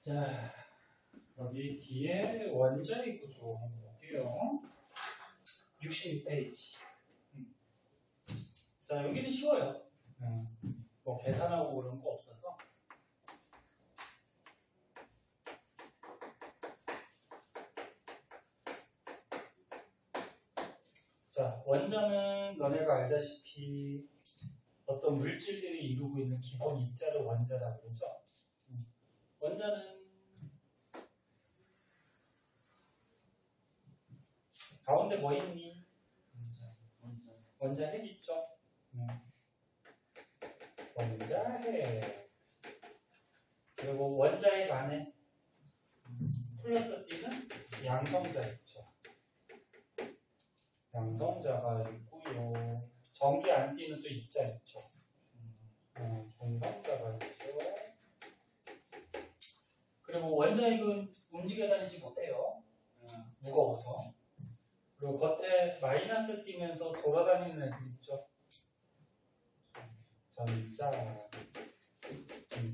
자, 여기 뒤에 원자의 구조 한번 볼게요. 66페이지. 자, 여기는 쉬워요. 뭐 계산하고 그런 거 없어서. 자, 원자는 너네가 알다시피 어떤 물질들이 이루고 있는 기본 입자를 원자라고 그러죠. 원자는 가운데 뭐 있니? 원자핵 있죠? 원자핵. 그리고 원자핵 안에 플러스 D는 양성자 있죠. 양성자가 있고요. 전기 안 D는 또 입자 있죠. 중성자가 있죠. 그리고 원자핵은 움직여 다니지 못해요. 무거워서. 그리고 겉에 마이너스 띄면서 돌아다니는 애들 있죠. 전자.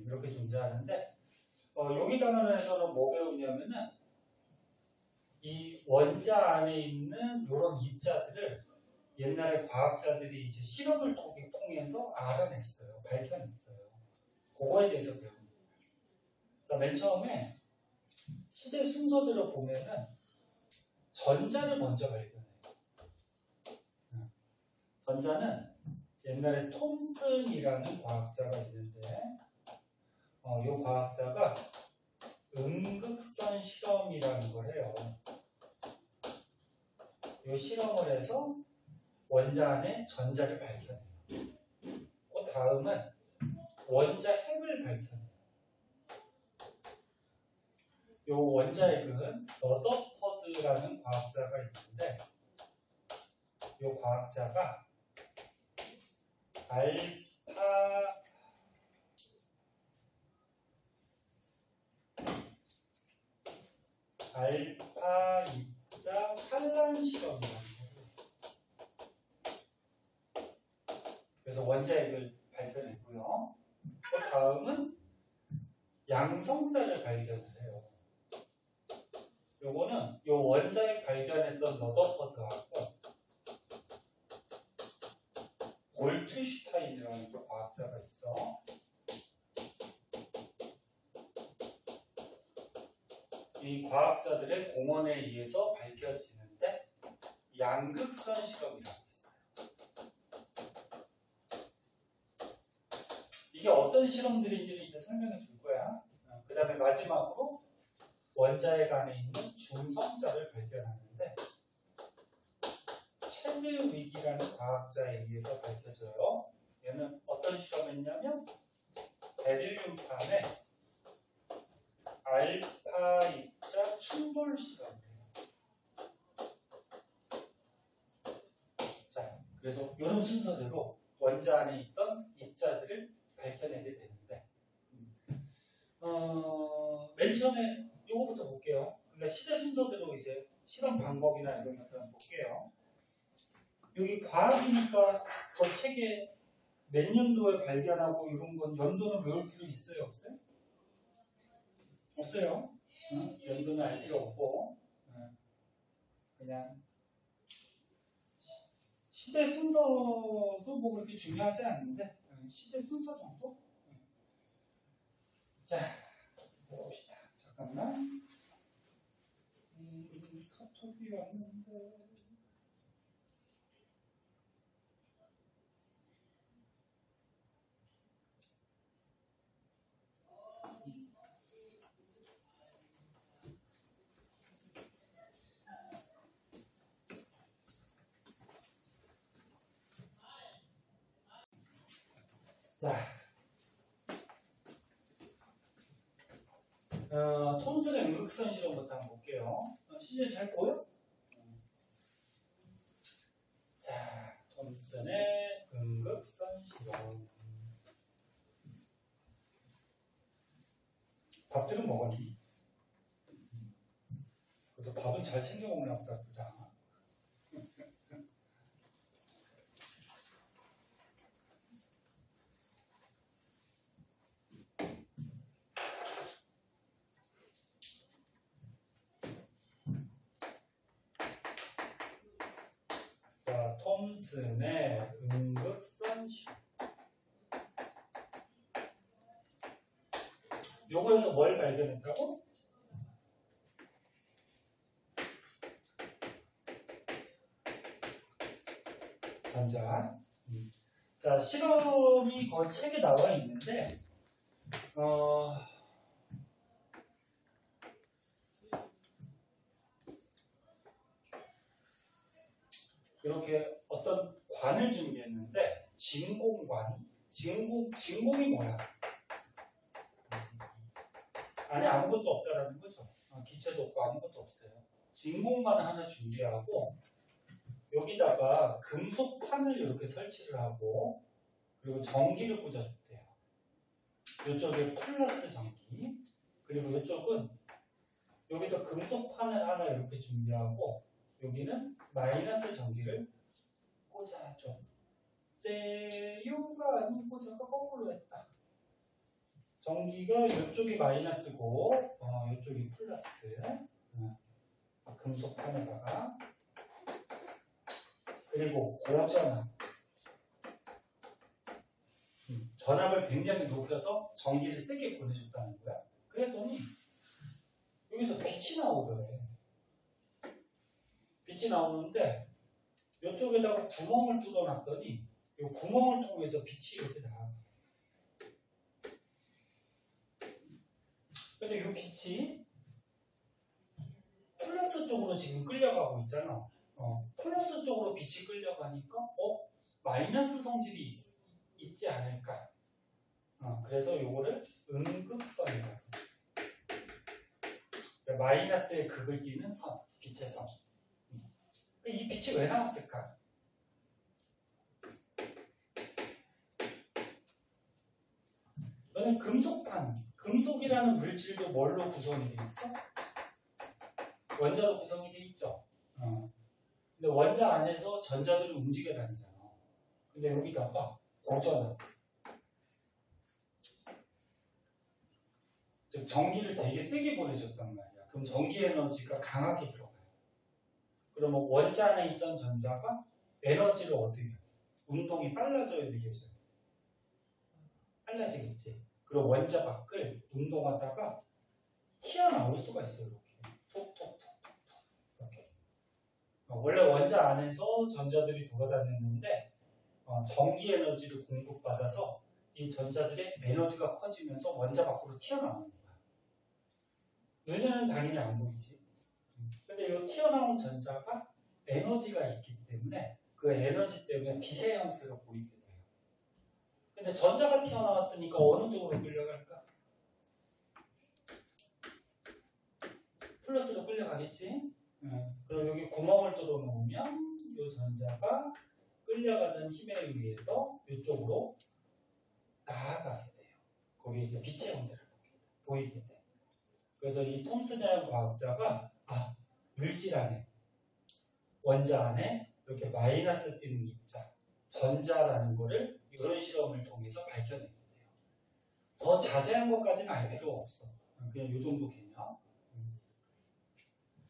이렇게 존재하는데, 여기 단원에서는 뭐 배우냐면은, 이 원자 안에 있는 이런 입자들을 옛날에 과학자들이 이제 실험을 통해서 알아냈어요. 밝혀냈어요. 그거에 대해서 배웁니다. 자, 맨 처음에 시대 순서대로 보면은 전자를 먼저 발견해요. 전자는 옛날에 톰슨이라는 과학자가 있는데, 이 과학자가 음극선 실험이라는 걸 해요. 이 실험을 해서 원자 안에 전자를 발견해요. 그 다음은 원자핵을 발견해요. 이 원자핵은 러더퍼드라는 과학자가 있는데, 이 과학자가 알파 입자 산란 실험이라는 거예요. 그래서 원자핵을 발견했고요. 그 다음은 양성자를 발견을 해요. 요거는 요 원자핵 발견했던 러더퍼드하고 볼트슈타인이라는 또 과학자가 있어. 이 과학자들의 공헌에 의해서 밝혀지는데 양극선 실험이라고 있어요. 이게 어떤 실험들인지를 이제 설명해 줄 거야. 그 다음에 마지막으로 원자핵 안에 있는 중성자를 발견하는데 체드윅이라는 과학자에 의해서 밝혀져요. 얘는 어떤 실험했냐면 베릴륨판에 알파 입자 충돌 실험이에요. 자, 그래서 이런 순서대로 원자 안에 있던 입자들을 밝혀내게 되는데, 맨 처음에 요거부터 볼게요. 그러니까 시대 순서대로 이제 실험 방법이나 이런 것들 한번 볼게요. 여기 과학이니까 저 책에 몇 년도에 발견하고 이런 건 연도는 외울 필요 있어요? 없어요? 없어요. 연도는 알 필요 없고, 그냥 시대 순서도 뭐 그렇게 중요하지 않는데, 시대 순서 정도? 자, 봅시다. 잠깐만. 카톡이 왔는데. 자, 톰슨의 음극선 실험부터 한번 볼게요. 시제 잘 보여? 자, 톰슨의 음극선 실험. 밥들은 먹었니? 그래도 밥은 잘 챙겨 먹나 보다, 보다. 톰슨의 음극선 시험. 요거에서 뭘 발견했다고? 전자. 자, 실험이 거의 책에 나와 있는데, 이렇게 어떤 관을 준비했는데, 진공관. 진공이 뭐야? 안에 아무것도 없다라는 거죠. 기체도 없고 아무것도 없어요. 진공관을 하나 준비하고, 여기다가 금속판을 이렇게 설치를 하고, 그리고 전기를 꽂아줬대요. 이쪽에 플러스 전기, 그리고 이쪽은 여기다 금속판을 하나 이렇게 준비하고, 여기는 마이너스 전기를 꽂아줘. 이유가 아니고 제가 거꾸로 했다. 전기가 이쪽이 마이너스고, 이쪽이 플러스. 금속판에다가. 그리고 고전압. 전압을 굉장히 높여서 전기를 세게 보내줬다는 거야. 그랬더니 여기서 빛이 나오더래. 빛이 나오는데 이쪽에다가 구멍을 뚫어놨더니 이 구멍을 통해서 빛이 이렇게 나와. 근데 이 빛이 플러스 쪽으로 지금 끌려가고 있잖아. 플러스 쪽으로 빛이 끌려가니까 마이너스 성질이 있지 않을까. 그래서 요거를 음극선이라고. 마이너스의 극을 띠는 선, 빛의 선. 이 빛이 왜 나왔을까? 너는 금속이라는 물질도 뭘로 구성이 되어 있어? 원자로 구성이 되어 있죠. 근데 원자 안에서 전자들이 움직여 다니잖아. 근데 여기다가 고전압, 즉 전기를 되게 세게 보내줬단 말이야. 그럼 전기 에너지가 강하게 들어가요. 그러면 원자 안에 있던 전자가 에너지를 어떻게 해요? 운동이 빨라져야 되겠죠. 빨라지겠지. 그리고 원자 밖을 운동하다가 튀어나올 수가 있어요. 이렇게 툭툭툭툭 이렇게. 원래 원자 안에서 전자들이 돌아다녔는데 전기 에너지를 공급받아서 이 전자들의 에너지가 커지면서 원자 밖으로 튀어나오는 거야. 눈에는 당연히 안 보이지. 근데 이 튀어나온 전자가 에너지가 있기 때문에 그 에너지 때문에 빛의 형태로 보이게 돼요. 근데 전자가 튀어나왔으니까 어느 쪽으로 끌려갈까? 플러스로 끌려가겠지? 그럼 여기 구멍을 뚫어 놓으면 이 전자가 끌려가는 힘에 의해서 이쪽으로 나아가게 돼요. 거기에 이제 빛의 형태를 보이게 돼. 그래서 이 톰슨이라는 과학자가 물질 안에, 원자 안에 이렇게 마이너스 띄는 입자, 전자라는 거를 이런 실험을 통해서 밝혀내게 돼요. 더 자세한 것까지는 알 필요 없어. 그냥 이 정도 개념.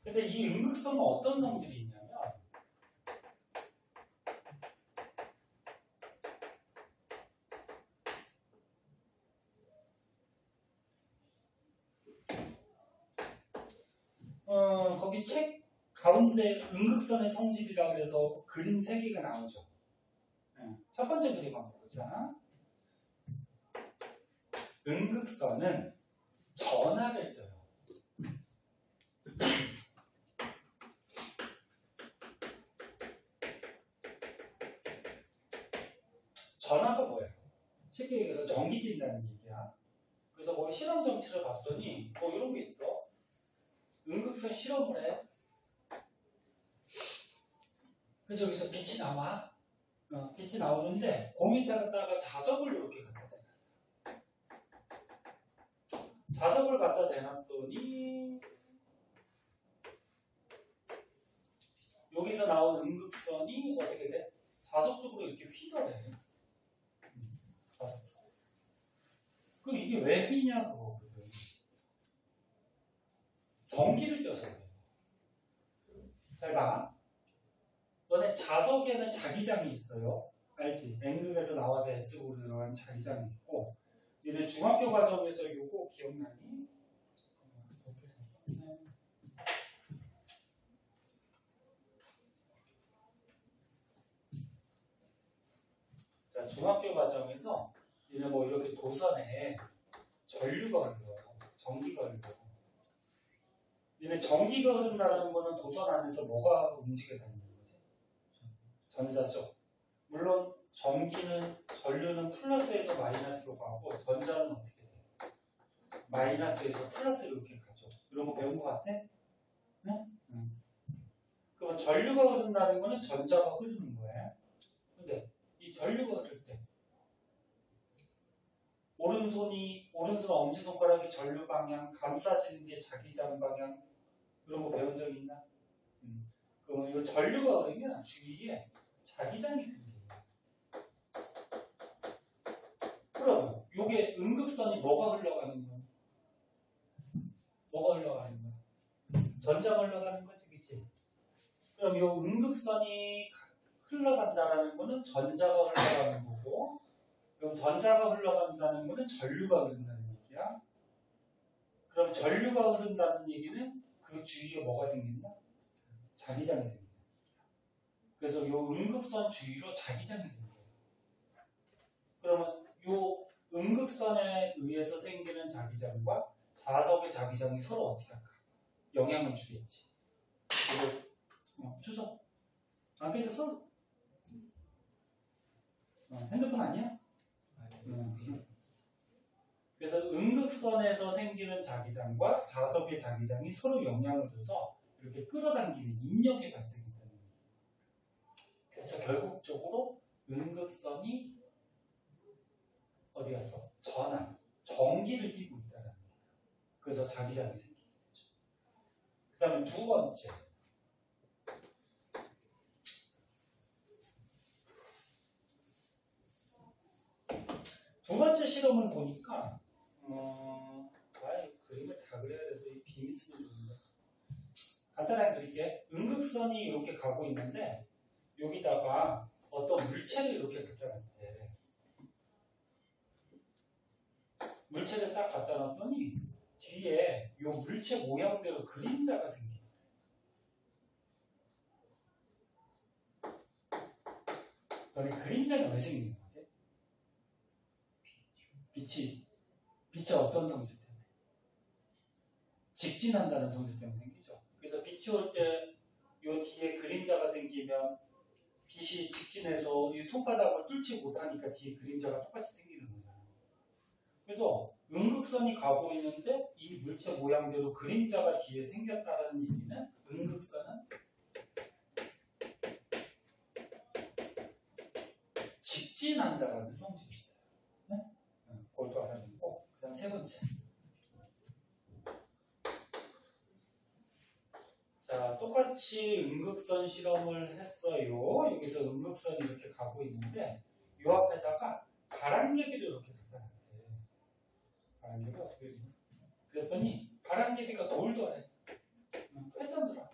근데 이 음극선은 어떤 성질이 있냐면 거기 책 가운데 음극선의 성질이라고 해서 그림 3개가 나오죠. 첫 번째 그림 한번 보자. 음극선은 전하를 떼요. 전하가 뭐야? 쉽게 얘기해서 전기 뛴다는 얘기야. 그래서 뭐 실험 정치를 봤더니 뭐 이런 게 있어. 음극선 실험을 해. 그래서 여기서 빛이 나와. 빛이 나오는데 공에다가 자석을 이렇게 갖다 대놔. 자석을 갖다 대놨더니 여기서 나온 음극선이 어떻게 돼? 자석 쪽으로 이렇게 휘더래. 자석 쪽으로. 그럼 이게 왜 휘냐 그거거든. 전기를 떼서 그래. 잘 봐. 너네 자석 좌석에는 자기장이 있어요. 알지? N극에서 나와서 S극으로 들어가는 자기장이 있고, 얘는 중학교 과정에서 요거 기억나니? 자, 중학교 과정에서 얘는 뭐 이렇게 도선에 전류가 흘러요. 전기가 흘러요. 얘는 전기가 흐른다는 거는 도선 안에서 뭐가 움직여 다니는 거지? 전자죠. 물론 전류는 플러스에서 마이너스로 가고 전자는 어떻게 돼요? 마이너스에서 플러스로 이렇게 가죠. 이런 거 배운 거 같아? 응? 응. 그럼 전류가 흐른다는 거는 전자가 흐르는 거예요. 근데 이 전류가 흐를 때 오른손 엄지손가락이 전류 방향, 감싸지는 게 자기장 방향, 이런 거 배운 적 있나? 그러면 이 전류가 흐르면 주위에 자기장이 생겨요. 그럼 이게 음극선이 뭐가 흘러가는 거야? 뭐가 흘러가는 거야? 전자가 흘러가는 거지, 그치? 그럼 이 음극선이 흘러간다라는 거는 전자가 흘러가는 거고, 그럼 전자가 흘러간다는 거는 전류가 흐른다는 얘기야. 그럼 전류가 흐른다는 얘기는 그 주위에 뭐가 생긴다? 자기장이 생긴다. 그래서 이 음극선 주위로 자기장이 생겨요. 그러면 이 음극선에 의해서 생기는 자기장과 자석의 자기장이 서로 어떻게 할까? 영향을 주겠지. 이거 주소. 안 깨졌어? 핸드폰 아니야? 그래서 음극선에서 생기는 자기장과 자석의 자기장이 서로 영향을 줘서 이렇게 끌어당기는 인력이 발생한다는 얘기예요. 그래서 결국적으로 음극선이 어디 갔어? 전기를 띠고 있다는 거예요. 그래서 자기장이 생기게 되죠. 그 다음에 두 번째. 두 번째 실험을 보니까 그림을 다 그려야 돼서 이 빔 쓰면 좋은데 간단하게 그릴게. 음극선이 이렇게 가고 있는데 여기다가 어떤 물체를 이렇게 갖다 놨대. 물체를 딱 갖다 놨더니 뒤에 이 물체 모양대로 그림자가 생기더래. 너네 그림자는 왜 생기는 거지? 빛이 어떤 성질 때문에? 직진한다는 성질 때문에 생기죠. 그래서 빛이 올 때 이 뒤에 그림자가 생기면 빛이 직진해서 이 손바닥을 뚫지 못하니까 뒤에 그림자가 똑같이 생기는 거잖아요. 그래서 음극선이 가고 있는데 이 물체 모양대로 그림자가 뒤에 생겼다는 얘기는 음극선은 직진한다라는 성질이 있어요. 네? 그것도 알아주고, 그 다음 세 번째. 자, 똑같이 음극선 실험을 했어요. 여기서 음극선이 이렇게 가고 있는데 이 앞에다가 바람개비를 이렇게 갖다 놨대. 바람개비가 어떻게 되냐? 그랬더니 바람개비가 돌도 안 해. 회전을 하더라.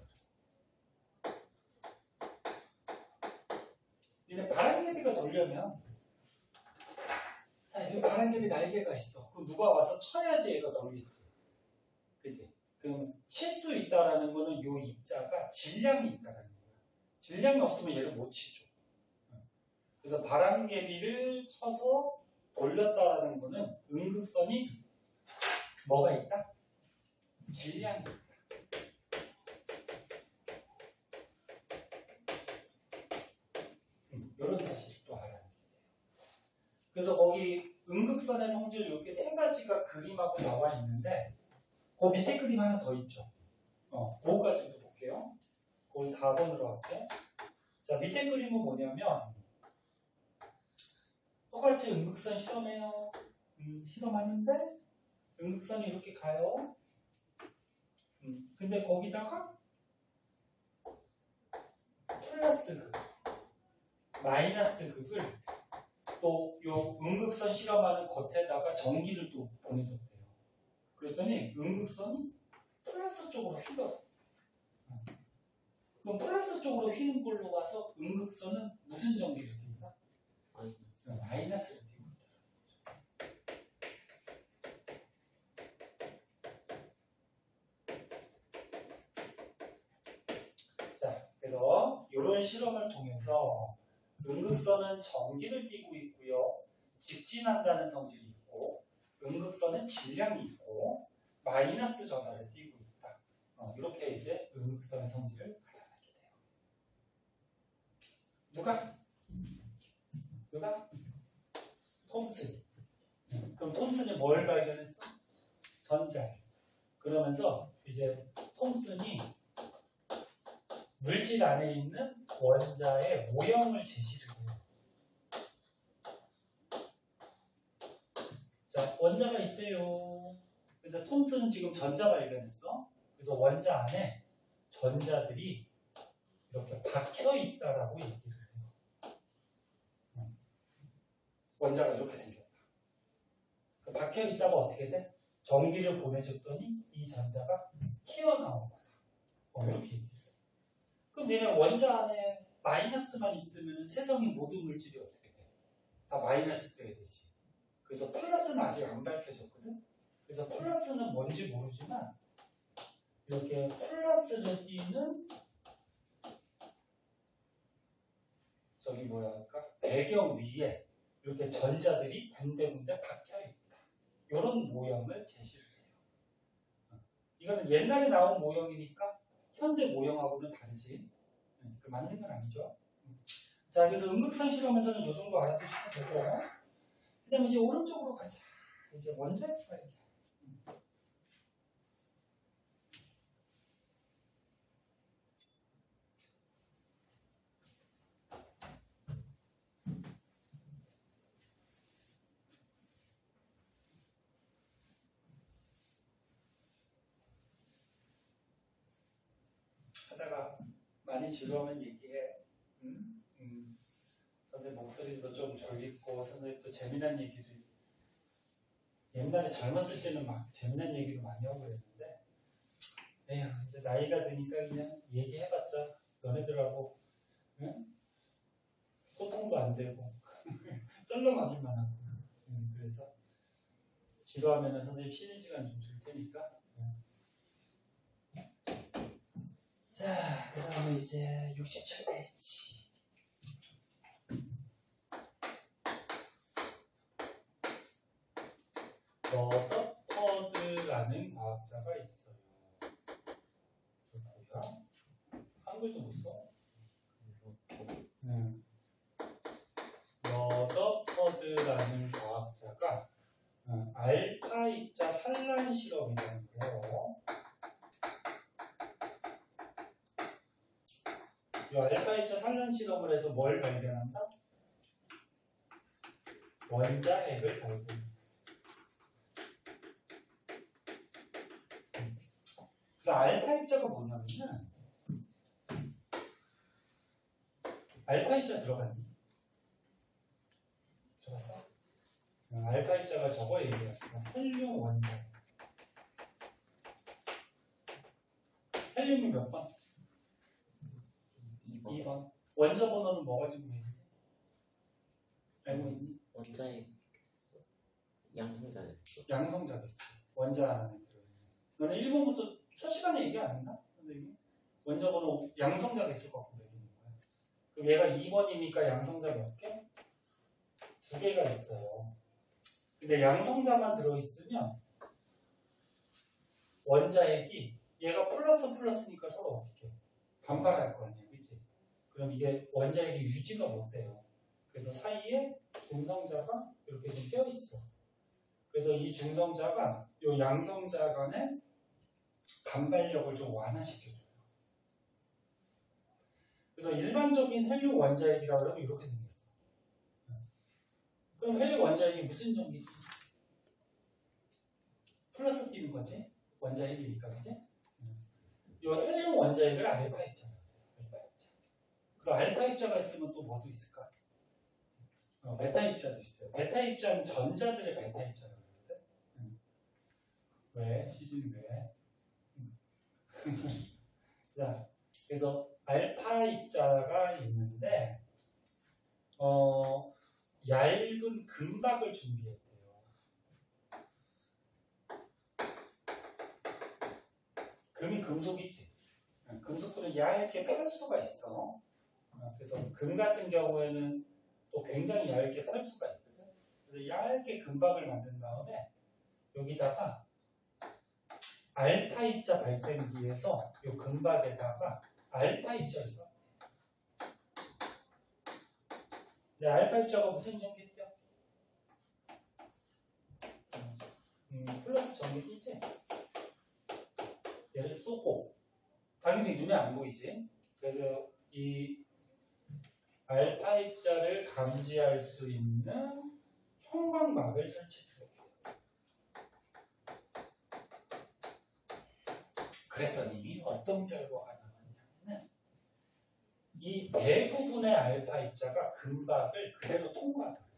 근데 바람개비가 돌려면 자, 여기 바람개비 날개가 있어. 그럼 누가 와서 쳐야지 얘가 돌겠지. 그치? 그럼 칠 수 있다라는 거는 이 입자가 질량이 있다라는 거야. 질량이 없으면 얘를 못 치죠. 그래서 바람개비를 쳐서 돌렸다라는 거는 음극선이 뭐가 있다? 질량이 있다. 이런 사실을 또 알아야 돼요. 그래서 거기 음극선의 성질 이렇게 세 가지가 그림하고 나와 있는데 그 밑에 그림 하나 더 있죠. 그거까지도 볼게요. 그걸 4번으로 할게. 자, 밑에 그림은 뭐냐면 똑같이 음극선 실험해요. 실험하는데 음극선이 이렇게 가요. 근데 거기다가 플러스 극, 마이너스 극을 또 요 음극선 실험하는 겉에다가 전기를 또 보내줬대요. 그랬더니 음극선이 플러스 쪽으로 휘더라. 그럼 플러스 쪽으로 휘는 걸로 가서 음극선은 무슨 전기를 띈다? 마이너스를 띄고 있다. 자, 그래서 이런 실험을 통해서 음극선은 전기를 띄고 있고요. 직진한다는 성질이 있고, 음극선은 질량이 있고, 마이너스 전하를 띄고 있다. 이렇게 이제 음극선의 성질을 나타내게 돼요. 누가? 톰슨이. 그럼 톰슨이 뭘 발견했어? 전자. 그러면서 이제 톰슨이 물질 안에 있는 원자의 모형을 제시를 해요. 자, 원자가 있대요. 근데 톰슨은 지금 전자 발견했어. 그래서 원자 안에 전자들이 이렇게 박혀 있다라고 얘기를 해요. 원자가 이렇게 생겼다. 그 박혀 있다가 어떻게 돼? 전기를 보내줬더니 이 전자가 튀어나온 거다. 이렇게 얘기를 해요. 그럼 얘는 원자 안에 마이너스만 있으면 세상의 모든 물질이 어떻게 돼? 다 마이너스 돼야 되지. 그래서 플러스는 아직 안 밝혀졌거든. 그래서 플러스는 뭔지 모르지만 이렇게 플러스를 띄는 저기 뭐야 할까? 배경 위에 이렇게 전자들이 군데군데 박혀 있다. 이런 모형을 제시를 해요. 이거는 옛날에 나온 모형이니까 현대 모형하고는 다르지. 그 맞는 건 아니죠. 자, 그래서 음극선 실험에서는 이 정도 알아두시면 되고, 그 다음에 이제 오른쪽으로 가자. 이제 원자핵 발견. 하다가 많이 지루하면 얘기해. 선생님 목소리도 좀 졸리고 선생님도 재미난 얘기를 옛날에 젊었을 때는 막 재미난 얘기도 많이 하고 그랬는데 에휴 이제 나이가 드니까 그냥 얘기해봤자 너네들하고 응? 소통도 안 되고 썰렁하기만 하고 그래서 지루하면 선생님 쉬는 시간 좀 줄 테니까 자, 그 다음에 이제 67페이지. 러더퍼드라는 과학자가 있어요. 저 뭐야? 한글도 못 써? 러더퍼드라는 과학자가 알파 입자 산란 실험이라는 거예요. 이 알파 입자 산란 실험을 해서 뭘 발견한다? 원자핵을 발견한다. 그 알파 입자가 뭐냐면은 알파 입자 들어갔니? 들어갔어? 알파 입자가 저거 얘기했어. 헬륨 원자. 헬륨이 몇 번? 2번. 원자 번호는 뭐가 중요해? 알고 있니? 원자핵이겠어. 양성자겠어. 양성자겠어. 원자 안에 들어있는. 너는 1번부터 첫 시간에 얘기 안 했나? 선생님이? 원자 번호 양성자겠을 것 같고 얘기하는 거야. 그럼 얘가 2번이니까 양성자 몇 개? 2개가 있어요. 근데 양성자만 들어있으면 원자핵이 얘가 플러스 플러스니까 서로 어떻게 반발할 거 아니야, 그치? 그럼 이게 원자핵이 유지가 못 돼요. 그래서 사이에 중성자가 이렇게 좀 껴있어. 그래서 이 중성자가 이 양성자 간의 반발력을 좀 완화시켜줘요. 그래서 일반적인 헬륨 원자핵이라 그러면 이렇게 생겼어. 그럼 헬륨 원자핵이 무슨 전기지? 플러스 띄는 거지? 원자핵이니까, 그지? 이 헬륨 원자핵을 알파 입자라고 해요. 알파 입자. 그럼 알파 입자가 있으면 또 뭐도 있을까? 베타 입자도 있어요. 베타 입자는 전자들의 베타 입자라고 그러거든. 왜? 시즌 왜? 자, 그래서 알파 입자가 있는데 얇은 금박을 준비했대요. 금이 금속이지. 금속들은 얇게 펼 수가 있어. 그래서 금 같은 경우에는 또 굉장히 얇게 펼 수가 있거든. 그래서 얇게 금박을 만든 다음에 여기다가 알파 입자 발생기에서 이 금박에다가 알파 입자를 써. 근데 알파 입자가 무슨 전기죠? 플러스 전기이지. 얘를 쏘고 당연히 눈에 안 보이지. 그래서 이 알파 입자를 감지할 수 있는 형광막을 설치해요. 그랬더니 어떤 결과가 나왔냐면 이 대부분의 알파 입자가 금박을 그대로 통과하더라고요.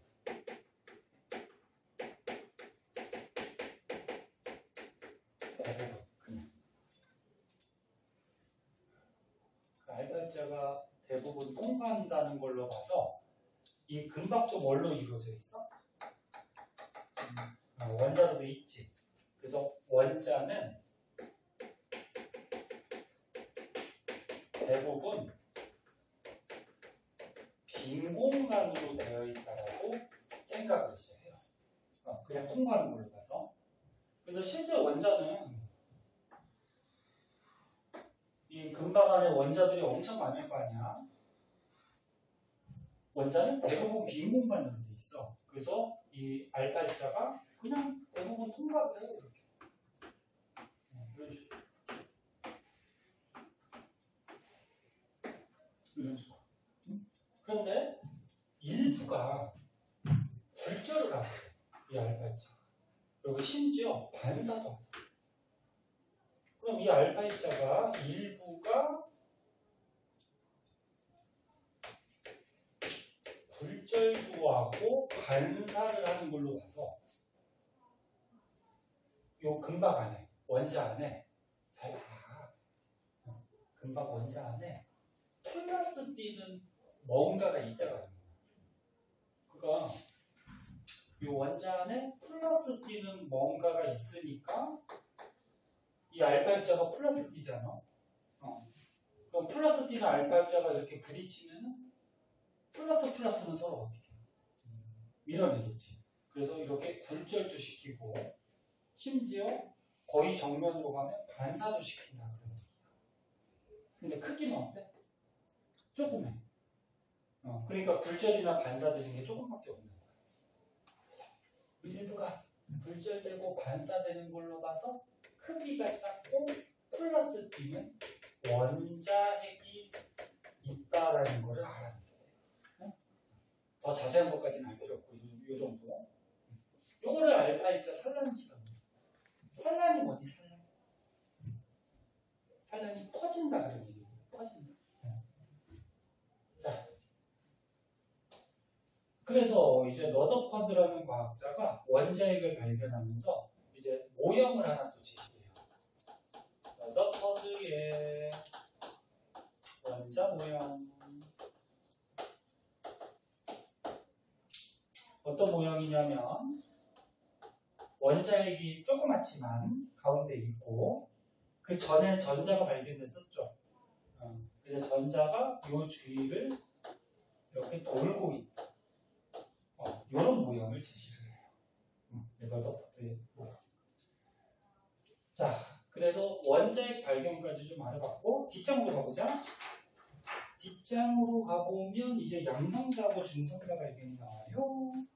대부분 그냥. 알파 입자가 대부분 통과한다는 걸로 봐서 이 금박도 뭘로 이루어져 있어? 원자로도 있지. 그래서 원자는 대부분 빈 공간으로 되어 있다고 생각을 해요. 그냥 통과하는 걸로 봐서. 그래서 실제 원자는 이 금박 안에 원자들이 엄청 많을 거 아니야. 원자는 대부분 빈 공간으로 돼 있어. 그래서 이 알파 입자가 그냥 대부분 통과를 해요. 이렇게. 이런 식으로. 이런 식으로. 그런데 일부가 굴절을 하고 이 알파 입자가. 그리고 심지어 반사도 하고. 그럼 이 알파 입자가 일부가 굴절도 하고 반사를 하는 걸로 봐서 요 금박 안에, 원자 안에 잘 봐. 금박 원자 안에 플러스 띄는 뭔가가 있다가 합니다. 그러니까 이 원자 안에 플러스 띄는 뭔가가 있으니까 이 알파 입자가 플러스 띄잖아. 그럼 플러스 띄는 알파 입자가 이렇게 부딪히면 플러스 플러스는 서로 어떻게 밀어내겠지. 그래서 이렇게 굴절도 시키고 심지어 거의 정면으로 가면 반사도 시킨다. 근데 크기는 어때? 조금 해. 그러니까 굴절이나 반사되는 게 조금밖에 없는 거야. 그래서 일부가 굴절되고 반사되는 걸로 봐서 크기가 작고 플러스 T는 원자핵이 있다라는 것을 알아내야 돼요. 더 자세한 것까지는 알 필요 없고 이 정도. 요거를 알파 입자 산란 시간. 산란이 뭐니? 산란. 산란이 퍼진다 그런 얘기예요. 퍼진다. 자, 그래서 이제 러더퍼드라는 과학자가 원자핵을 발견하면서 이제 모형을 하나 또 제시해요. 러더퍼드의 원자 모형. 어떤 모형이냐면 원자핵이 조그맣지만 가운데 있고 그 전에 전자가 발견됐었죠. 그래서 전자가 이 주위를 이렇게 돌고 있다. 이런 모형을 제시를 해요. 러더퍼드의 모형. 자, 그래서 원자핵 발견까지 좀 알아봤고 뒷장으로 가보자. 뒷장으로 가보면 이제 양성자하고 중성자 발견이 나와요.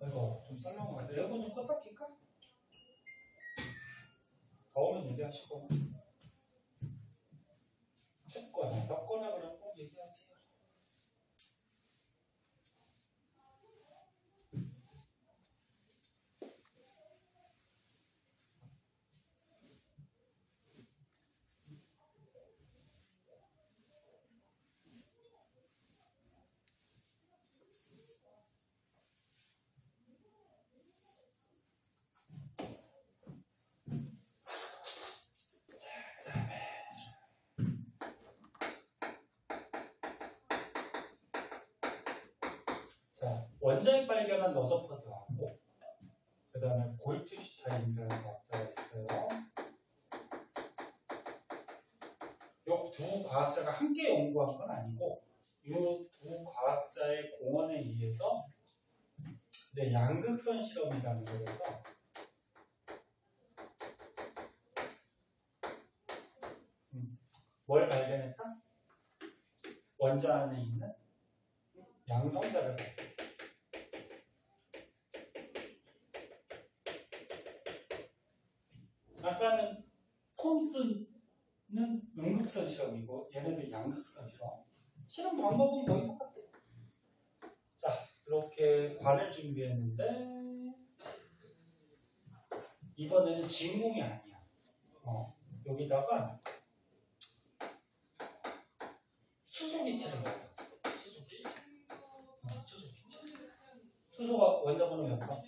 아이고 좀 썰렁하다. 에어컨 좀 껐다 킬까? 더우면 얘기하시고 춥거나 덥거나 그러면 꼭 얘기하세요. 원자에 발견한 러더퍼드하고 그 다음에 볼트슈타인이라는 과학자가 있어요. 이 두 과학자가 함께 연구한 건 아니고 이 두 과학자의 공헌에 의해서 이제 양극선 실험이라는 거에서 뭘 발견했다? 원자 안에 있는 양성자를 발견했다. 아까는 톰슨은 음극선 실험이고 얘네들 양극선 실험. 실험 방법은 거의 똑같아. 자, 이렇게 관을 준비했는데 이번에는 진공이 아니야. 여기다가 수소기체를 넣어요. 수소기체. 수소가 원자번호 몇 번?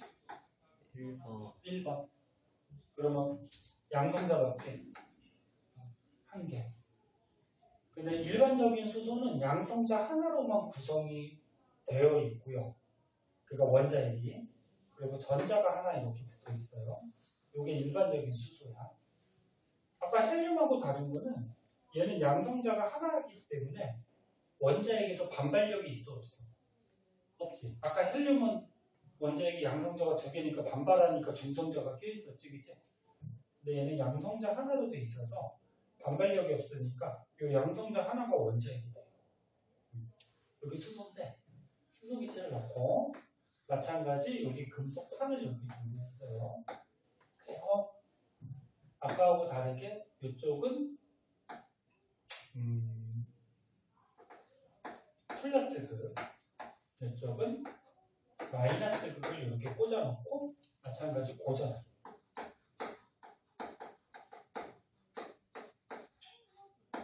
1번. 그러면 양성자가 몇 개? 1개. 근데 일반적인 수소는 양성자 하나로만 구성이 되어 있고요. 그러니까 원자핵이. 그리고 전자가 하나 이렇게 붙어 있어요. 이게 일반적인 수소야. 아까 헬륨하고 다른 거는 얘는 양성자가 하나이기 때문에 원자핵에서 반발력이 있어 없어? 없지. 아까 헬륨은 원자핵이 양성자가 두 개니까 반발하니까 중성자가 껴있었지, 그치? 근데 얘는 양성자 하나로 돼 있어서 반발력이 없으니까 이 양성자 하나가 원자핵이 돼요. 여기 수소인데 수소기체를 넣고 마찬가지 여기 금속 환을 이렇게 준비했어요. 그리고 아까하고 다르게 이쪽은 플러스 극, 이쪽은 마이너스 극을 이렇게 꽂아놓고 마찬가지 고전을.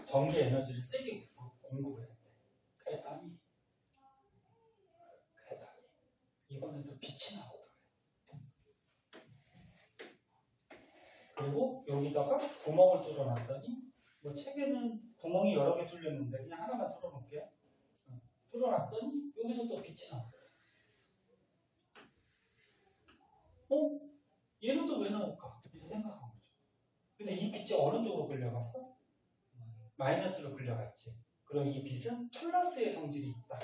전기 에너지를 세게 공급을 했대. 그랬더니 이번에도 빛이 나오더래. 그리고 여기다가 구멍을 뚫어놨더니 뭐 책에는 구멍이 여러 개 뚫렸는데 그냥 하나만 뚫어놓을게. 뚫어놨더니 여기서 또 빛이 나오더래. 얘는 또 왜 나올까? 이렇게 생각한 거죠. 근데 이 빛이 어느 쪽으로 끌려갔어? 마이너스로 끌려갔지. 그럼 이 빛은 플러스의 성질이 있다.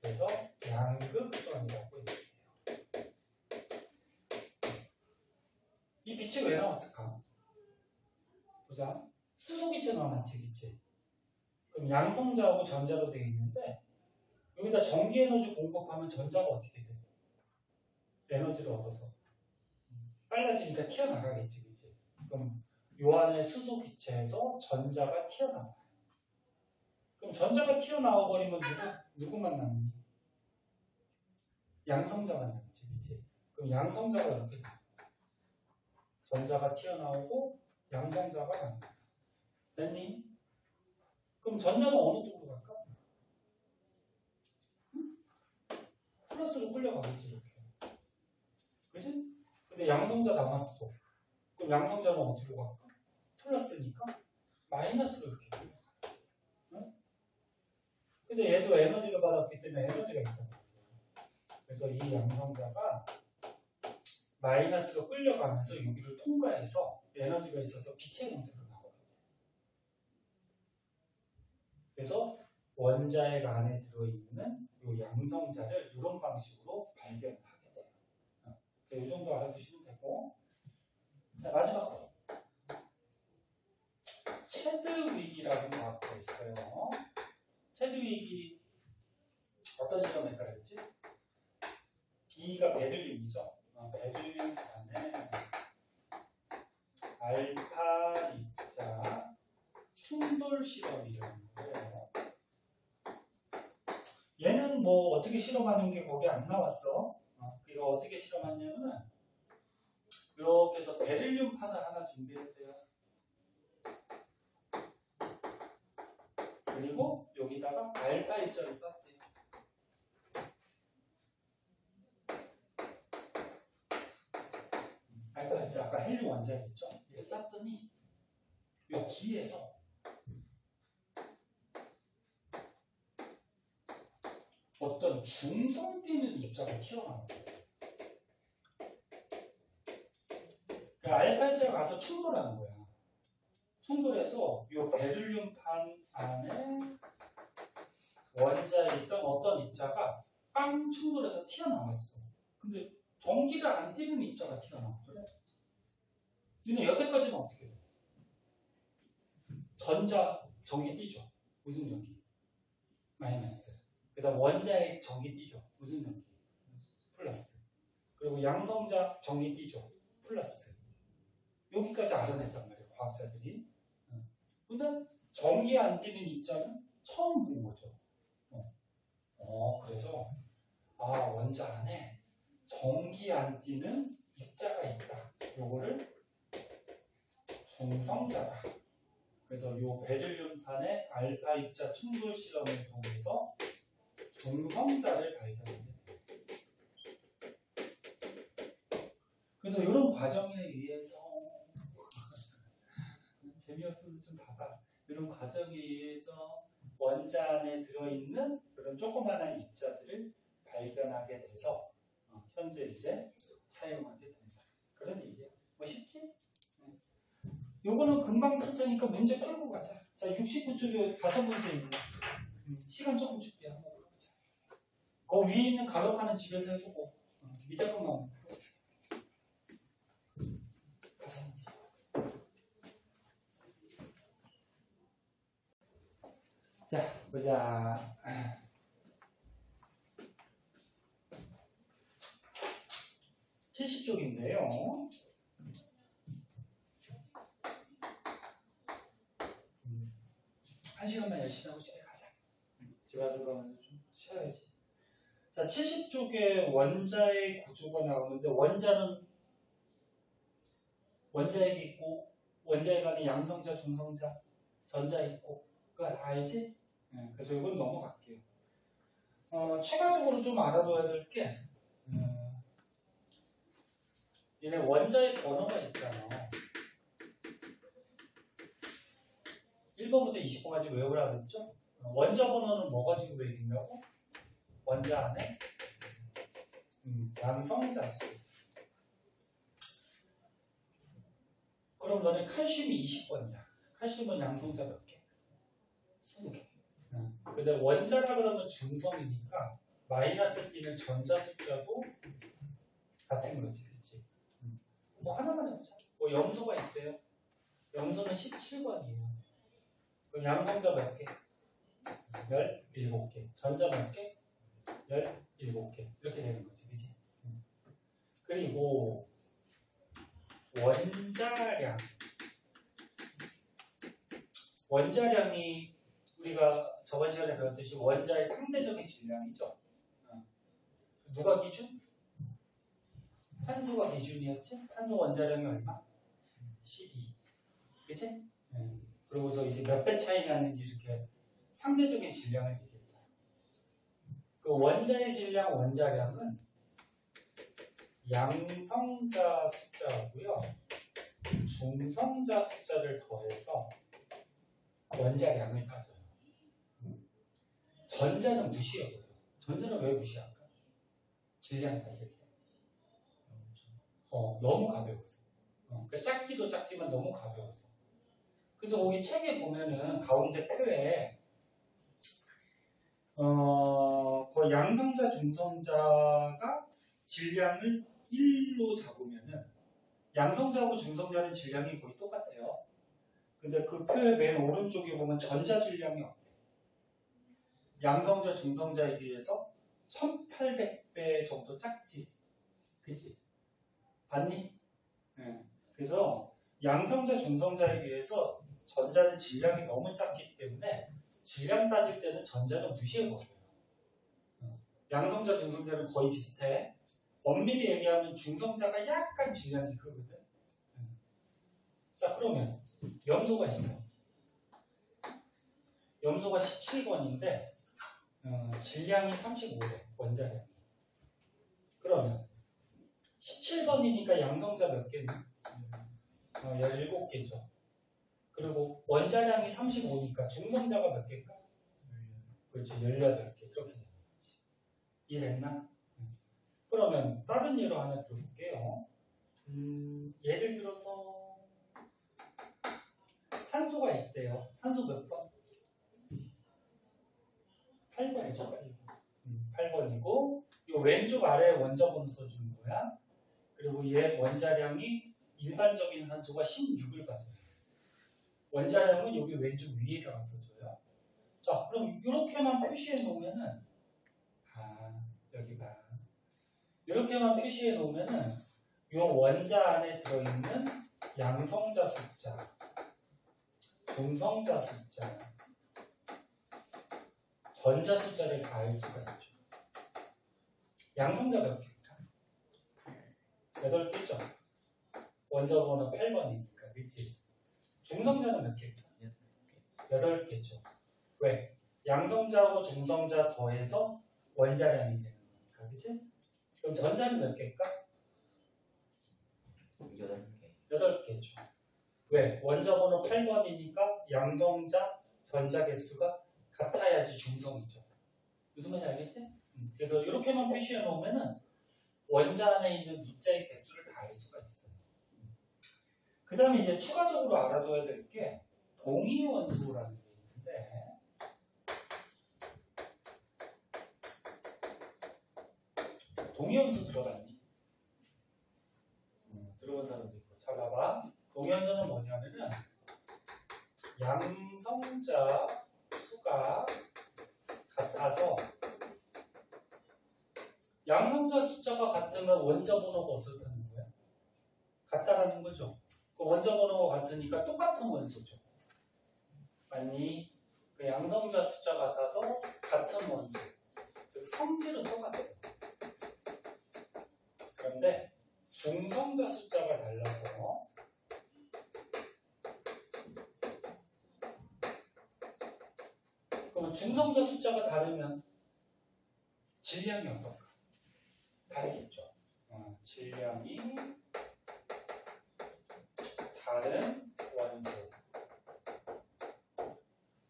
그래서 양극선이라고 얘기해요. 이 빛이 왜 나왔을까? 보자. 수소기체 나왔지, 그치? 그럼 양성자하고 전자로 되어 있는데 여기다 전기 에너지 공급하면 전자가 어떻게 돼? 에너지를 얻어서 빨라지니까 튀어나가겠지, 그치? 그럼 요 안에 수소기체에서 전자가 튀어나와. 그럼 전자가 튀어나와 버리면 누구만 남니? 양성자만 남지, 그치? 그럼 양성자가 이렇게 돼. 전자가 튀어나오고 양성자가 남는다. 됐니? 그럼 전자는 어느 쪽으로 갈까? 플러스로 끌려가겠지, 이렇게. 그치? 근데 양성자 남았어. 그럼 양성자는 어디로 갈까? 플러스니까 마이너스로 이렇게 끌려가. 응? 근데 얘도 에너지를 받았기 때문에 에너지가 있단 말이야. 그래서 이 양성자가 마이너스로 끌려가면서 여기를 통과해서 에너지가 있어서 빛의 형태로 나오게 돼. 그래서 원자핵 안에 들어있는 이 양성자를 이런 방식으로 발견하게 돼요. 이 정도 알아두시면 되고. 자, 마지막으로 체드윅이라는 과학자 있어요. 체드윅이 어떤 실험을 했다 그랬지? B가 베들륨이죠. 베들륨 안에 알파 입자 충돌 실험이라는 거예요. 얘는 뭐 어떻게 실험하는 게 거기 안 나왔어. 이거 어떻게 실험하냐면은 이렇게 해서 베릴륨 판을 하나 준비했대요. 그리고 여기다가 알파 입자를 썼대요. 알파 입자 아까 헬륨 원자였죠. 이렇게 쐈더니 이 뒤에서 어떤 중성 띄는 입자가 튀어나와요. 그러니까 알파 입자가 가서 충돌하는 거야. 충돌해서 이 베릴륨판 안에 원자에 있던 어떤 입자가 빵 충돌해서 튀어나왔어. 근데 전기를 안 띄는 입자가 튀어나왔더래. 얘는 여태까지는 어떻게 돼? 전기 띄죠. 무슨 전기? 마이너스. 그 다음 원자에 전기 띄죠. 무슨 전기? 플러스. 그리고 양성자 전기 띄죠. 플러스. 여기까지 알아냈단 말이에요. 과학자들이. 근데 전기 안 띄는 입자는 처음 본 거죠. 그래서 원자 안에 전기 안 띄는 입자가 있다. 요거를 중성자다. 그래서 요 베릴륨판의 알파 입자 충돌 실험을 통해서 중성자를 발견합니다. 그래서 이런 과정에 의해서 재미없어도 좀 봐봐. 이런 과정에 의해서 원자 안에 들어있는 이런 조그마한 입자들을 발견하게 돼서 현재 이제 사용하게 된다. 그런 얘기야. 뭐 쉽지? 요거는 금방 풀 테니까 문제 풀고 가자. 자, 69쪽에 5문제 있네. 시간 조금 줄게. 한번 풀어보자. 그 위에 있는 가로칸은 집에서 해보고 밑에 것만 풀어보자. 5문제. 자, 보자. 70쪽인데요. 한 시간만 열심히 하고 집에 가자. 집에 가서 그러면 좀 쉬어야지. 자, 70쪽에 원자의 구조가 나오는데 원자핵이 있고 원자핵 안에 양성자, 중성자, 전자 있고 그거 다 알지? 그래서 이건 넘어갈게요. 추가적으로 좀 알아둬야 될 게 얘네 원자의 번호가 있잖아. 1번부터 20번까지 외우라 그랬죠? 원자 번호는 뭐 가지고 외우냐고? 원자 안에 양성자 수. 그럼 너네 칼슘이 20번이야. 칼슘은 양성자 몇 개? 20개. 근데 원자라 그러면 중성이니까 마이너스 띄는 전자 숫자도 같은 거지, 그치? 뭐 하나만 해보자. 뭐 염소가 있대요. 염소는 17번이에요. 그럼 양성자 몇 개? 17개. 전자 몇 개? 17개. 이렇게 되는 거지, 그치? 그리고 원자량이 우리가 저번 시간에 배웠듯이 원자의 상대적인 질량이죠. 누가 기준? 탄소가 기준이었지? 탄소 원자량이 얼마? 12. 그치? 그러고서 이제 몇 배 차이 나는지 이렇게 상대적인 질량을 얘기했잖아. 그 원자의 질량, 원자량은 양성자 숫자하고요, 중성자 숫자를 더해서 원자량을 따져요. 전자는 무시해요. 전자는 왜 무시할까? 질량 따질 때. 너무 가벼워서. 그러니까 작기도 작지만 너무 가벼워서. 그래서 거기 책에 보면은 가운데 표에 그 양성자, 중성자가 질량을 1로 잡으면은 양성자하고 중성자는 질량이 거의 똑같아요. 근데 그 표의 맨 오른쪽에 보면 전자 질량이 어때? 양성자, 중성자에 비해서 1800배 정도 작지. 그치? 봤니? 그래서 양성자, 중성자에 비해서 전자는 질량이 너무 작기 때문에 질량 따질 때는 전자는 무시해버려요. 양성자, 중성자는 거의 비슷해. 엄밀히 얘기하면 중성자가 약간 질량이 크거든. 자, 그러면 염소가 있어. 염소가 17번인데 질량이 35래, 원자량이. 그러면 17번이니까 양성자 몇 개니? 17개죠. 그리고 원자량이 35니까 중성자가 몇 개일까? 그렇지, 18개. 이렇게 되는 거지. 이해됐나? 그러면 다른 예로 하나 들어볼게요. 예를 들어서 산소가 있대요. 산소 몇 번? 8번이죠. 8번이고 이 왼쪽 아래에 원자번호 써주는 거야. 그리고 얘 원자량이 일반적인 산소가 16을 가져요. 원자량은 여기 왼쪽 위에다가 써줘요. 자, 그럼 이렇게만 표시해 놓으면은 여기 봐. 이렇게만 표시해 놓으면은 이 원자 안에 들어있는 양성자 숫자, 중성자 숫자, 전자 숫자를 다 알 수가 있죠. 양성자 몇 개일까? 8개죠. 원자번호 8번이니까, 그치? 중성자는 몇 개일까? 8개죠. 왜? 양성자하고 중성자 더해서 원자량이 되는 거니까, 그치? 그럼 전자는 몇 개일까? 8개. 8개죠. 왜? 원자번호 8번이니까 양성자, 전자 개수가 같아야지 중성이죠. 무슨 말인지 알겠지? 그래서 이렇게만 표시해 놓으면은 원자 안에 있는 물자의 개수를 다 알 수가 있어요. 그 다음에 이제 추가적으로 알아둬야 될 게 동위원소라는 게 있는데 동위원소 들어봤니? 들어본 사람도 있고. 자, 봐봐. 동위원소는 뭐냐면은 양성자 수가 같아서 양성자 숫자가 같으면 원자 번호가 어떻다는 거야? 같다라는 거죠. 그 원자 번호가 같으니까 똑같은 원소죠. 맞니? 그 양성자 숫자 같아서 같은 원소. 즉 성질은 똑같아요. 그런데 중성자 숫자가 달라서 그럼 중성자 숫자가 다르면 질량이 어떨까? 다르겠죠. 질량이 다른 원소.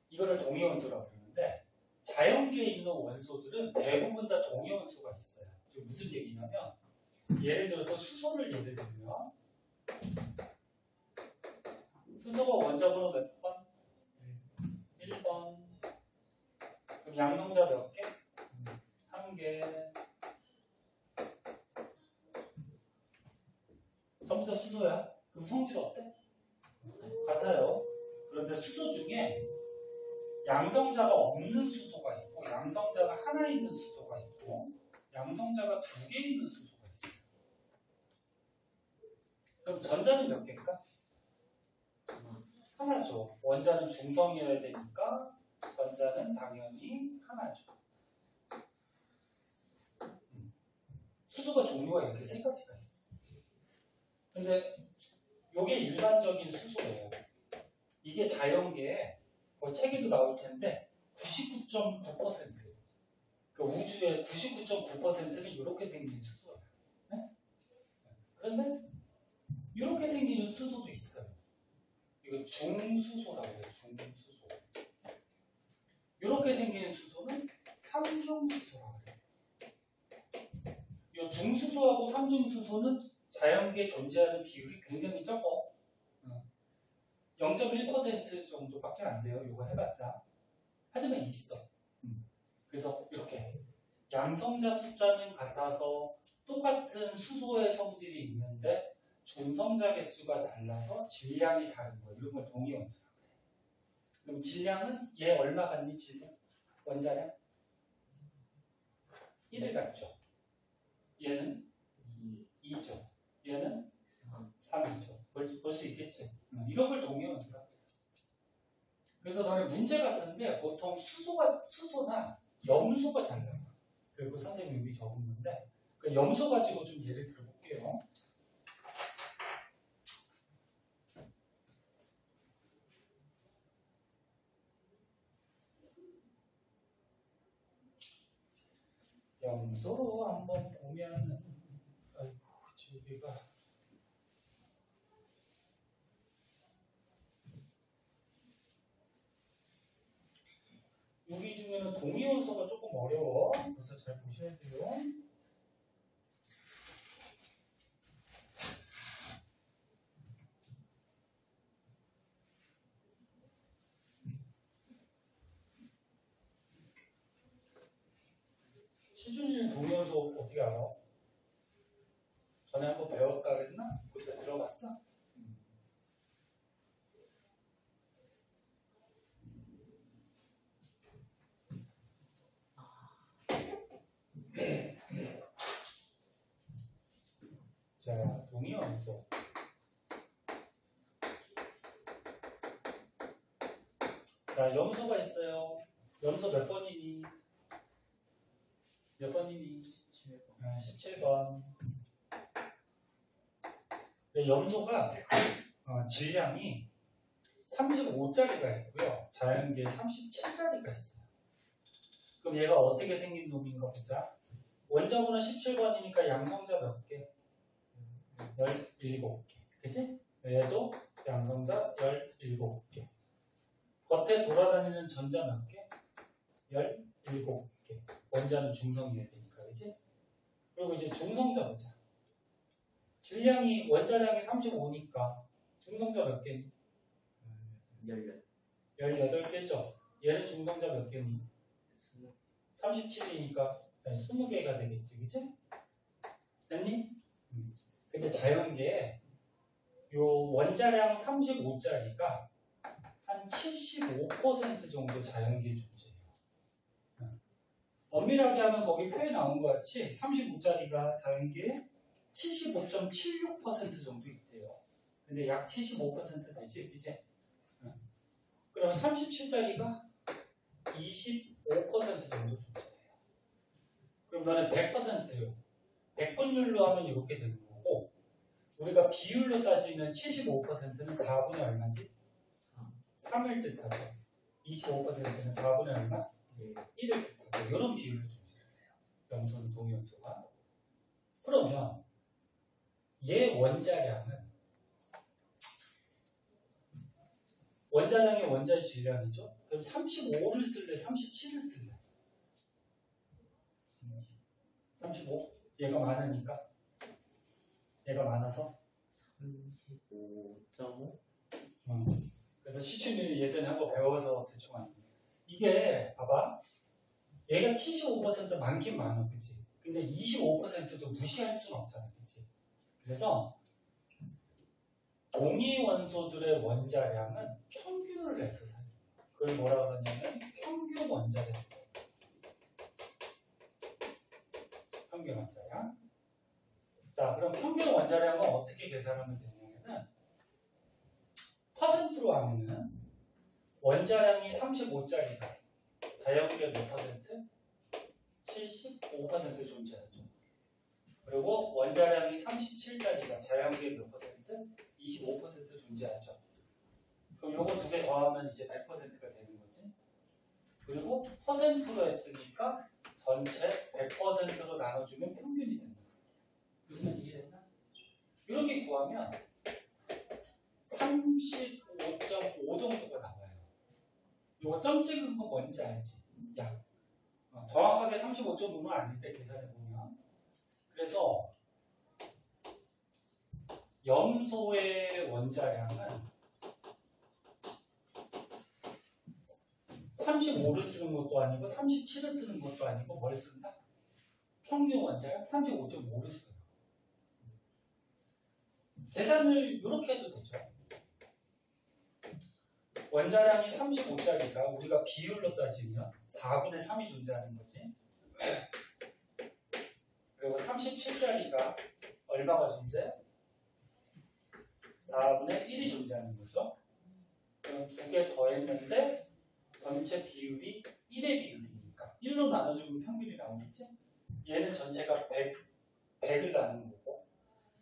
이거를 동위원소라고 그러는데 자연계에 있는 원소들은 대부분 다 동위원소가 있어요. 지금 무슨 얘기냐면 예를 들어서 수소를 예를 들면 수소가 원자번호 몇 번? 1번. 그럼 양성자 몇 개? 1개. 전부 다 수소야. 그럼 성질 어때? 같아요. 그런데 수소 중에 양성자가 없는 수소가 있고 양성자가 하나 있는 수소가 있고 양성자가 2개 있는 수소가 있어요. 그럼 전자는 몇 개일까? 하나죠. 원자는 중성이어야 되니까 전자는 당연히 하나죠. 수소가 종류가 이렇게 3가지가 있어요. 근데 이게 일반적인 수소예요. 이게 자연계에 책에도 나올 텐데 99.9% 그 우주의 99.9%는 이렇게 생긴 수소예요. 네? 그런데 이렇게 생긴 수소도 있어요. 이거 중수소라고 해요. 중수소. 이렇게 생긴 수소는 삼중수소라고 해요. 이 중수소하고 삼중수소는 자연계에 존재하는 비율이 굉장히 적어. 0.1% 정도밖에 안 돼요. 이거 해봤자. 하지만 있어. 그래서 이렇게 양성자 숫자는 같아서 똑같은 수소의 성질이 있는데 중성자 개수가 달라서 질량이 다른 거. 이런 걸 동위원소라고 해요. 그럼 질량은 얘 얼마 같니? 질량? 원자량? 1을 갖죠. 얘는 2죠. 얘는 3이죠. 볼 수 있겠지. 이런 걸 동위원소라고 해요. 그래서 저는 문제 같은데 보통 수소나 염소가 잘 나와요. 그리고 선생님 여기 적었는데 그 염소 가지고 좀 예를 들어볼게요. 염소로 한번 보면은 아이고 여기가 여기 중에는 동위원소가 조금 어려워. 그래서 잘 보셔야 돼요. 시준이는 동요소 어떻게 알아? 전에 한번 배웠다 그랬나? 우리가 들어봤어? 자, 동의원소. 자, 염소가 있어요. 염소 몇 번이니? 몇 번이니? 17번. 17번. 염소가 질량이 35짜리가 있고요. 자연계에 37짜리가 있어요. 그럼 얘가 어떻게 생긴 놈인가 보자. 원자번호 17번이니까 양성자 몇 개? 17개. 그치? 얘도 양성자 17개. 겉에 돌아다니는 전자 몇 개? 17개. 원자는 중성이어야 되니까. 그치? 그리고 이제 중성자 보자. 질량이, 원자량이 35니까 중성자 몇 개니? 18개죠. 얘는 중성자 몇 개니? 37이니까 20개가 되겠지. 그치? 됐니? 근데 자연계에 요 원자량 35짜리가 한 75% 정도 자연계에 존재해요. 엄밀하게 하면 거기 표에 나온 것 같이 35짜리가 자연계에 75.76% 정도 있대요. 근데 약 75% 되지, 이제. 그러면 37짜리가 25% 정도 존재해요. 그럼 너는 100%요. 100분율로 하면 이렇게 되는 거고, 우리가 비율로 따지면 75%는 4분의 얼마지? 3을 뜻하고, 25%는 4분의 얼마? 1을 뜻하고, 이런 비율로 존재를 해요. 염소는 동위염소가. 그러면 얘 원자량은 원자량이 원자의 질량이죠. 그럼 35를 쓸래? 37을 쓸래? 35? 얘가 많으니까. 얘가 많아서 35.5? 그래서 시춘이 예전에 한번 배워서 대충 아는 거예요. 이게 봐봐. 얘가 75% 많긴 많아. 그치? 근데 25%도 무시할 수는 없잖아. 그치? 그래서 동위 원소들의 원자량은 평균을 내서 사요. 그걸 뭐라 그러냐면 평균 원자량. 평균 원자량. 자, 그럼 평균 원자량은 어떻게 계산하면 되냐면은 퍼센트로 하면은 원자량이 35짜리가 자연계 몇 퍼센트? 75% 존재하죠. 그리고 원자량이 37짜리가 자연계 몇 퍼센트? 25% 존재하죠. 그럼 요거 두 개 더하면 이제 100%가 되는 거지. 그리고 퍼센트로 했으니까 전체 100%로 나눠주면 평균이 된다. 무슨 말인지 이해됐나? 이렇게 구하면 35.5 정도가 나와요. 요거 점 찍은 거 뭔지 알지? 야, 정확하게 35.5는 아닌데 계산해보면. 그래서 염소의 원자량은 35를 쓰는 것도 아니고 37을 쓰는 것도 아니고 뭘 쓴다? 평균 원자량 35.5를 써요. 계산을 이렇게 해도 되죠. 원자량이 35짜리가 우리가 비율로 따지면 4분의 3이 존재하는 거지. 그리고 37짜리가 얼마가 존재해? 4분의 1이 존재하는 거죠. 그럼 두 개 더했는데 전체 비율이 1의 비율이니까 1로 나눠주면 평균이 나오겠지? 얘는 전체가 100을 나누는 거고.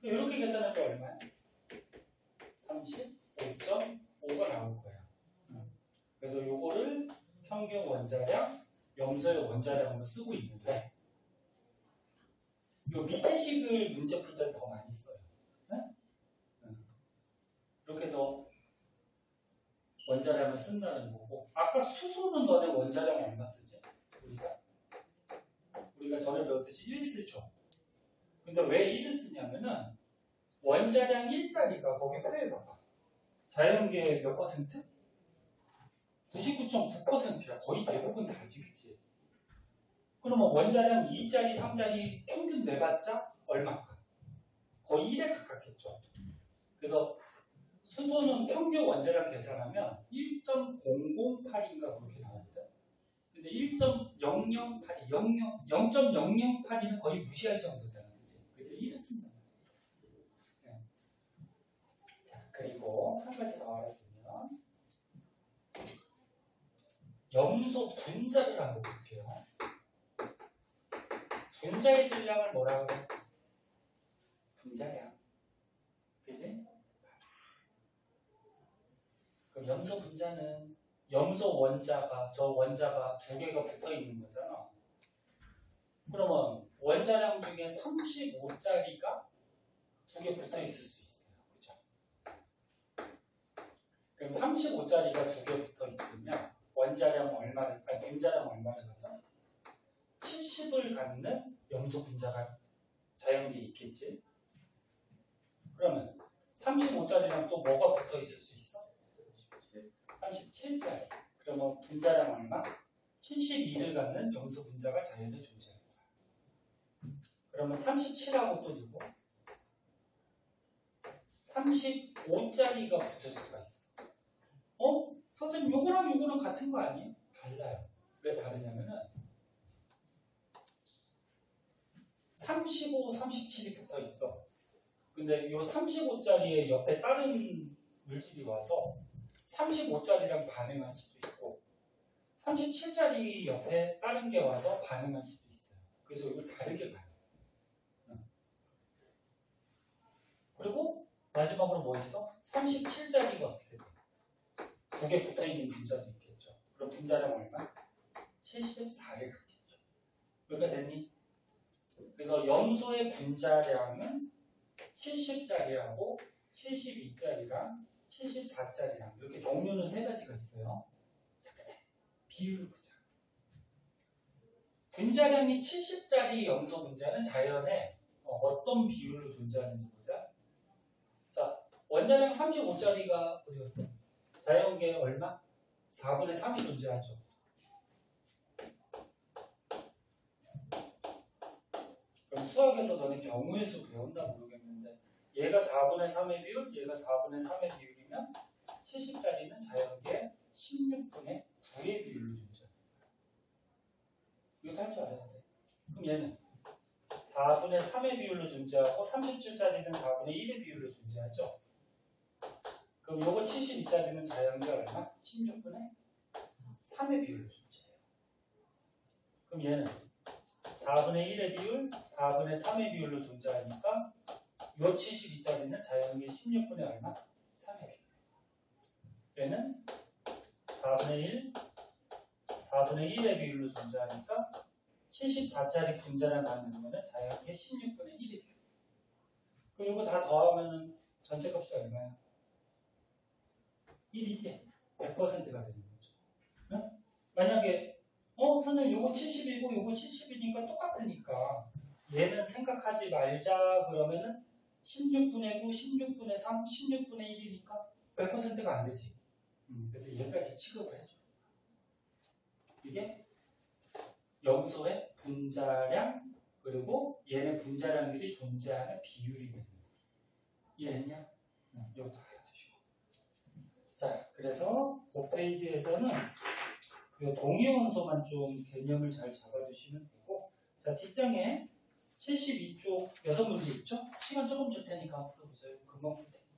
이렇게 계산해도 얼마야? 35.5가 나올 거야. 그래서 요거를 평균 원자량, 염소의 원자량으로 쓰고 있는데 요 밑에 식을 문제 풀 때 더 많이 써요. 네? 이렇게 해서 원자량을 쓴다는 거고, 아까 수소는 너네 원자량 얼마 쓰지? 우리가 우리가 전에 배웠듯이 1 쓰죠. 근데 왜 1을 쓰냐면은 원자량 1짜리가 거기에 표해봐봐. 자연계의 몇 퍼센트? 99.9%야. 거의 대부분 다지, 그치? 그러면 원자량 2짜리, 3짜리 평균 내봤자 얼마일까? 거의 1에 가깝겠죠. 그래서 수소는 평균 원자량 계산하면 1.008인가 그렇게 나옵니다. 근데 1.0082, 0.008이는 거의 무시할 정도잖아. 그치? 그래서 1을 쓴다. 네. 자, 그리고 한 가지 더 알아두면 염소 분자를 한번 볼게요. 분자의 질량을 뭐라고 해? 분자량. 그지? 그럼 염소 분자는 염소 원자가, 저 원자가 두 개가 붙어 있는 거잖아. 그러면 원자량 중에 35짜리가 두 개 붙어 있을 수 있어요. 그죠? 그럼 35짜리가 두 개 붙어 있으면 원자량 얼마를, 아니 분자량 얼마를 가져? 70을 갖는 염소 분자가 자연계에 있겠지. 그러면 35짜리랑 또 뭐가 붙어 있을 수 있어? 37짜리. 그러면 분자량 얼마? 72를 갖는 염소 분자가 자연에 존재할 거야. 그러면 37하고 또 누구? 35짜리가 붙을 수가 있어. 선생님 요거랑 요거랑 같은 거 아니에요? 달라요. 왜 다르냐면은 35, 37이 붙어 있어. 근데 요 35짜리의 옆에 다른 물질이 와서 35짜리랑 반응할 수도 있고 37짜리 옆에 다른 게 와서 반응할 수도 있어요. 그래서 이걸 다르게 봐요. 그리고 마지막으로 뭐 있어? 37짜리가 어떻게 돼? 두 개 붙어있는 분자도 있겠죠. 그럼 분자량 얼마? 74를 갖겠죠. 여기가 됐니? 그래서 염소의 분자량은 70짜리하고 72짜리랑 74짜리랑 이렇게 종류는 세 가지가 있어요. 자, 그래. 비율을 보자. 분자량이 70짜리 염소 분자는 자연에 어떤 비율로 존재하는지 보자. 자, 원자량 35짜리가 어디였어? 자연계에 얼마? 4분의 3이 존재하죠. 그럼 수학에서 너네 경우의 수 배웠나 모르겠는데 얘가 4분의 3의 비율, 얘가 4분의 3의 비율이면 70짜리는 자연계 16분의 9의 비율로 존재합니다. 이거 할 줄 알아야 돼. 그럼 얘는 4분의 3의 비율로 존재하고 37짜리는 4분의 1의 비율로 존재하죠. 그럼 요거 72짜리는 자연계 얼마? 16분의 3의 비율로 존재해요. 그럼 얘는 4분의 1의 비율, 4분의 3의 비율로 존재하니까 요 72짜리는 자연계 16분의 얼마? 3의 비율. 얘는 4분의 1, 4분의 1의 비율로 존재하니까 74짜리 분자량 갖는 거는 자연계 16분의 1의 비율. 그럼 이거 다 더하면 전체 값이 얼마야? 1이지? 100%가 되는 거죠. 응? 만약에 선생님 요거 70이고 요거 70이니까 똑같으니까 얘는 생각하지 말자 그러면은 16분의 9, 16분의 3, 16분의 1이니까 100%가 안 되지. 그래서 얘까지 취급을 해줘. 이게 염소의 분자량 그리고 얘네 분자량들이 존재하는 비율이 되는 거야. 이해했냐? 이것도 알아두시고. 자, 그래서 그 페이지에서는 이 동위원소만 좀 개념을 잘 잡아두시면 되고, 자, 뒷장에 72쪽 6문제 있죠? 시간 조금 줄 테니까 풀어보세요. 금방 풀 테니까.